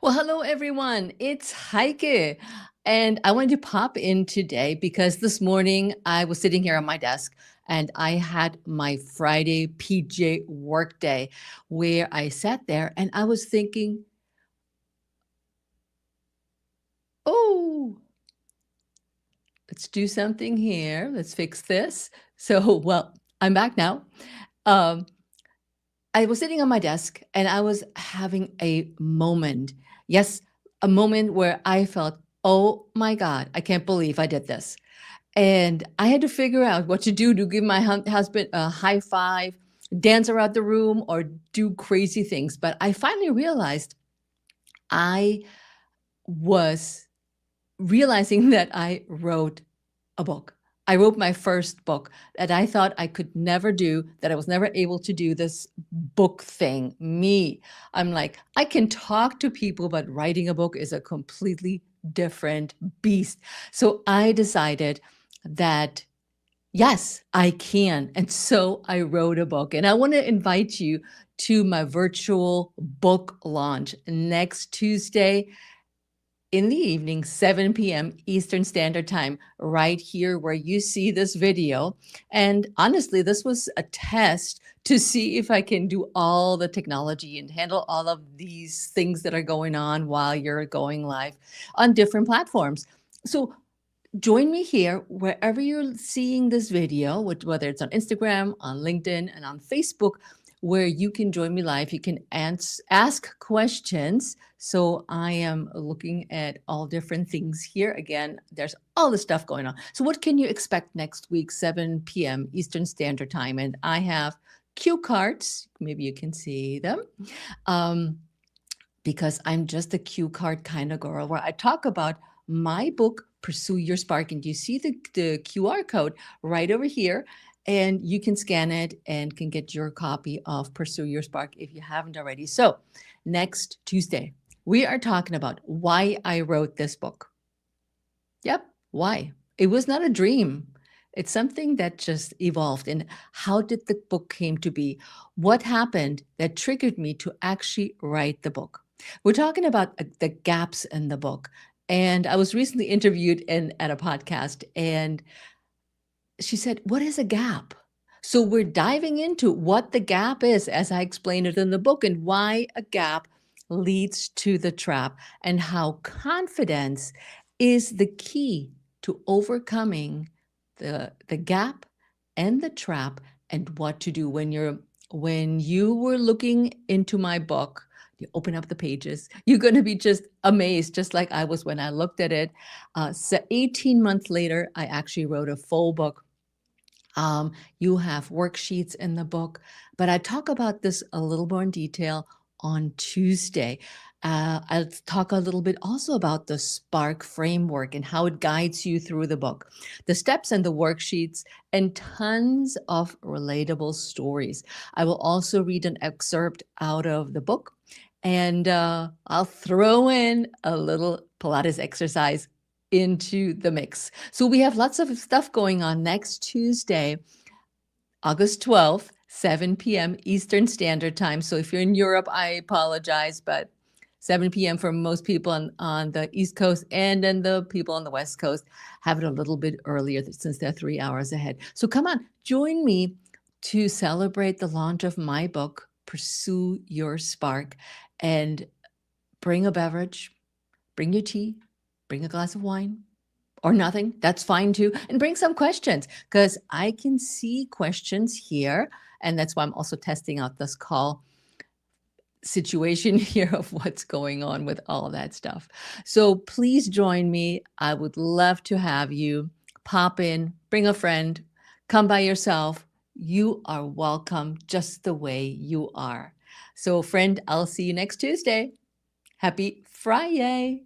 Well, hello everyone. It's Heike. And I wanted to pop in today because this morning I was sitting here on my desk and I had my Friday PJ work day where I sat there and I was thinking, oh, let's do something here. Let's fix this. So, well, I'm back now. Um, I was sitting on my desk and I was having a moment. Yes, a moment where I felt, oh my God, I can't believe I did this. And I had to figure out what to give my husband a high five, dance around the room, or do crazy things. But I finally realized I was realizing that I wrote a book. I wrote my first book that I thought I could never do, that I was never able to do this book thing. Me, I'm like, I can talk to people, but writing a book is a completely different beast. So I decided that yes, I can. And so I wrote a book. And I want to invite you to my virtual book launch next Tuesday in the evening, 7 p.m. Eastern Standard Time, right here where you see this video. And honestly, this was a test to see if I can do all the technology and handle all of these things that are going on while you're going live on different platforms. So join me here wherever you're seeing this video, whether it's on Instagram, on LinkedIn, and on Facebook, where you can join me live. You can ask questions. So I am looking at all different things here. Again, there's all this stuff going on. So what can you expect next week, 7 p.m. Eastern Standard Time? And I have cue cards. Maybe you can see them. Um, because I'm just a cue card kind of girl where I talk about my book, Pursue Your Spark. And you see the QR code right over here. And you can scan it and can get your copy of Pursue Your Spark if you haven't already. So next Tuesday, we are talking about why I wrote this book. Yep, why? It was not a dream. It's something that just evolved. And how did the book came to be? What happened that triggered me to actually write the book? We're talking about the gaps in the book. And I was recently interviewed at a podcast, and she said, "What is a gap?" So we're diving into what the gap is, as I explained it in the book, and why a gap leads to the trap, and how confidence is the key to overcoming the gap and the trap, and what to do when you were looking into my book. You open up the pages, you're going to be just amazed, just like I was when I looked at it. So 18 months later, I actually wrote a full book. You have worksheets in the book, but I talk about this a little more in detail on Tuesday. I'll talk a little bit also about the Spark framework and how it guides you through the book, the steps and the worksheets, and tons of relatable stories. I will also read an excerpt out of the book, and I'll throw in a little Pilates exercise into the mix. So we have lots of stuff going on next Tuesday, August 12th, 7 p.m. Eastern Standard Time. So if you're in Europe, I apologize, but 7 p.m. for most people on the East Coast, and then the people on the West Coast have it a little bit earlier since they're 3 hours ahead. So come on, join me to celebrate the launch of my book, Pursue Your Spark, and bring a beverage, bring your tea, bring a glass of wine or nothing. That's fine too. And bring some questions, because I can see questions here. And that's why I'm also testing out this call situation here of what's going on with all of that stuff. So please join me. I would love to have you pop in, bring a friend, come by yourself. You are welcome just the way you are. So friend, I'll see you next Tuesday. Happy Friday.